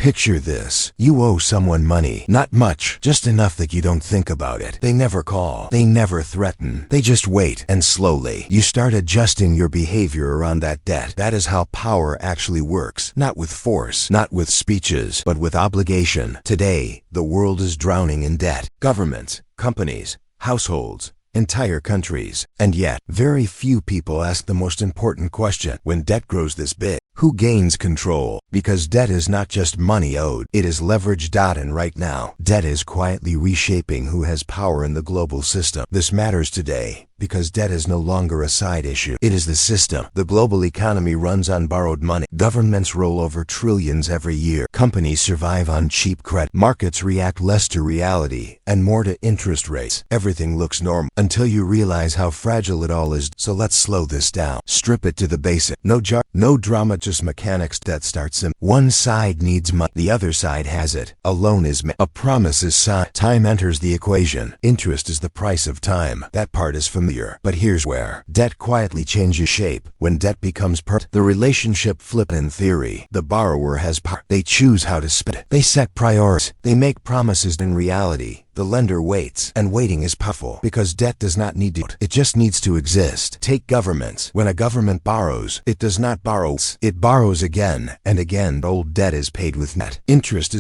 Picture this. You owe someone money. Not much, just enough that you don't think about it. They never call. They never threaten. They just wait. And slowly, you start adjusting your behavior around that debt. That is how power actually works. Not with force, not with speeches, but with obligation. Today, the world is drowning in debt. Governments, companies, households, entire countries. And yet, very few people ask the most important question. When debt grows this big, who gains control? Because debt is not just money owed, it is leveraged out, and right now, debt is quietly reshaping who has power in the global system. This matters today because debt is no longer a side issue. It is the system. The global economy runs on borrowed money. Governments roll over trillions every year. Companies survive on cheap credit. Markets react less to reality and more to interest rates. Everything looks normal until you realize how fragile it all is. So let's slow this down. Strip it to the basic. No drama, just mechanics. Debt starts simple. One side needs money. The other side has it. A loan is made. A promise is signed. Time enters the equation. Interest is the price of time. That part is familiar. But here's where debt quietly changes shape. When debt becomes the relationship flips. In theory, the borrower has power. They choose how to spend. They set priorities. They make promises. In reality, the lender waits, and waiting is powerful because debt does not need to. It just needs to exist. Take governments. When a government borrows, it does not borrow. It borrows again and again. Old debt is paid with net interest.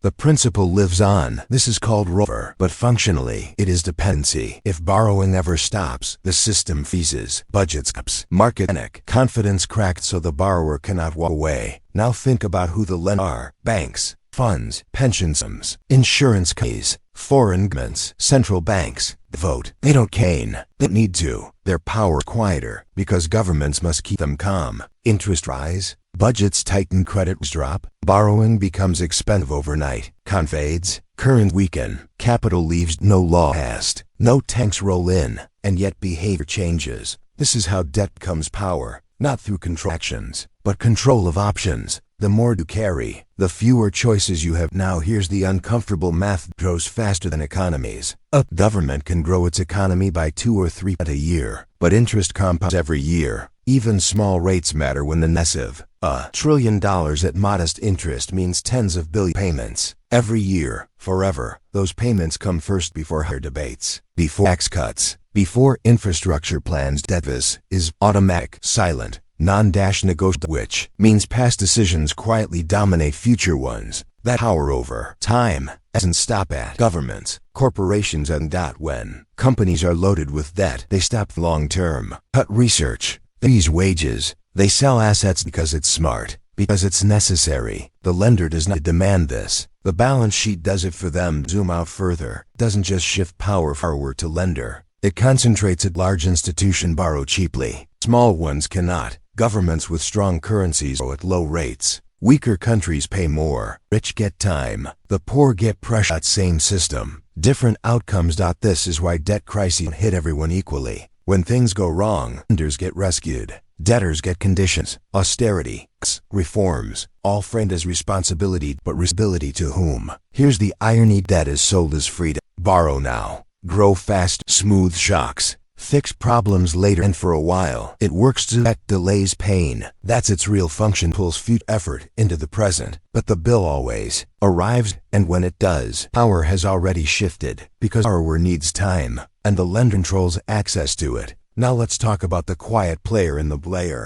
The principle lives on. This is called rollover, but functionally, it is dependency. If borrowing ever stops, the system freezes, budgets cuts, market panic, confidence cracked, so the borrower cannot walk away. Now think about who the lenders are: banks, funds, pension funds, insurance companies, foreign governments, central banks. Vote. They don't cane. They need to. Their power is quieter because governments must keep them calm. Interest rise, budgets tighten, credit drop, borrowing becomes expensive overnight. Fades, current weaken, capital leaves, no law passed, no tanks roll in, and yet behavior changes. This is how debt becomes power, not through contractions, but control of options. The more you carry, the fewer choices you have. Now here's the uncomfortable math. Grows faster than economies. A government can grow its economy by 2 or 3% a year, but interest compounds every year. Even small rates matter when the massive $1 trillion at modest interest means tens of billion payments every year, forever. Those payments come first before higher debates, before tax cuts, before infrastructure plans. Debt is automatic, silent, non-negotiable, which means past decisions quietly dominate future ones. That power over time doesn't stop at governments, corporations, and when companies are loaded with debt, they stop long-term, cut research, they raise wages, they sell assets because it's smart, because it's necessary. The lender does not demand this. The balance sheet does it for them. Zoom out further. Doesn't just shift power forward to lender. It concentrates it. Large institutions borrow cheaply. Small ones cannot. Governments with strong currencies borrow at low rates. Weaker countries pay more. Rich get time. The poor get pressure. That same system, different outcomes. This is why debt crises don't hit everyone equally. When things go wrong, lenders get rescued. Debtors get conditions, austerity, reforms, all framed as responsibility. But responsibility to whom? Here's the irony. Debt is sold as freedom. Borrow now, grow fast, smooth shocks, fix problems later, and for a while, it works to that delays pain. That's its real function. Pulls future effort into the present. But the bill always arrives, and when it does, power has already shifted, because borrower needs time, and the lender controls access to it. Now let's talk about the quiet player in the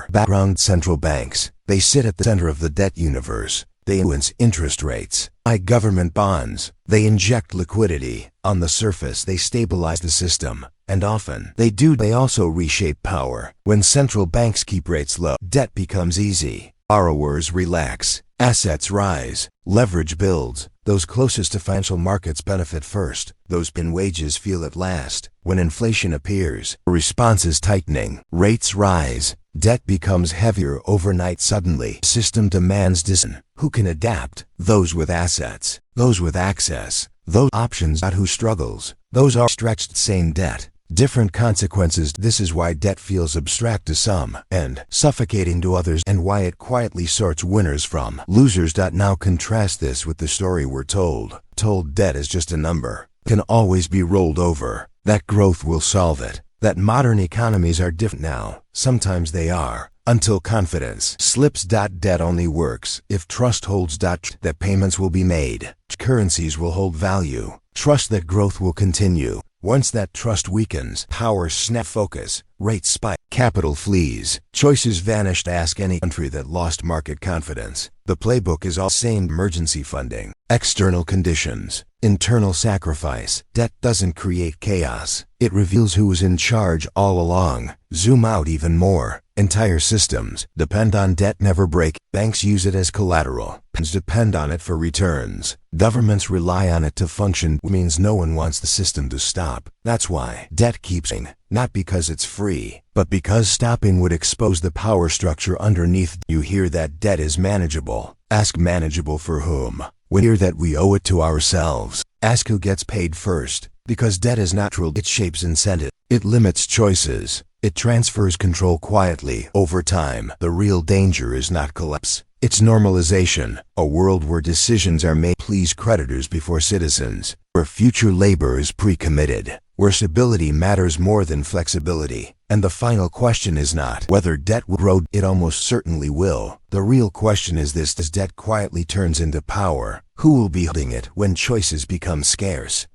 background. Central banks. They sit at the center of the debt universe. They influence interest rates, buy government bonds. They inject liquidity. On the surface, they stabilize the system. And often, they also reshape power. When central banks keep rates low, debt becomes easy. Borrowers relax. Assets rise. Leverage builds. Those closest to financial markets benefit first. Those in wages feel it last. When inflation appears, the response is tightening. Rates rise. Debt becomes heavier overnight. Suddenly, system demands discipline. Who can adapt? Those with assets. Those with access. Those options. Not who struggles. Those are stretched. Same debt, different consequences. This is why debt feels abstract to some and suffocating to others, and why it quietly sorts winners from losers. Now contrast this with the story we're told. Debt is just a number, can always be rolled over, that growth will solve it, that modern economies are different now. Sometimes they are, until confidence slips. Debt only works if trust holds. That payments will be made, currencies will hold value, trust that growth will continue. Once that trust weakens, power snap, focus, rates spike, capital flees, choices vanish. Ask any country that lost market confidence. The playbook is all same: emergency funding, external conditions, internal sacrifice. Debt doesn't create chaos, it reveals who was in charge all along. Zoom out even more. Entire systems depend on debt, never break. Banks use it as collateral. Pensions depend on it for returns. Governments rely on it to function. Means no one wants the system to stop. That's why debt keeps going. Not because it's free, but because stopping would expose the power structure underneath. You hear that debt is manageable. Ask, manageable for whom? We hear that we owe it to ourselves. Ask who gets paid first. Because debt is natural. It shapes incentive. It limits choices. It transfers control quietly over time. The real danger is not collapse, it's normalization. A world where decisions are made please creditors before citizens, where future labor is pre-committed, where stability matters more than flexibility. And the final question is not whether debt will grow, it almost certainly will. The real question is this: as debt quietly turns into power, who will be holding it when choices become scarce?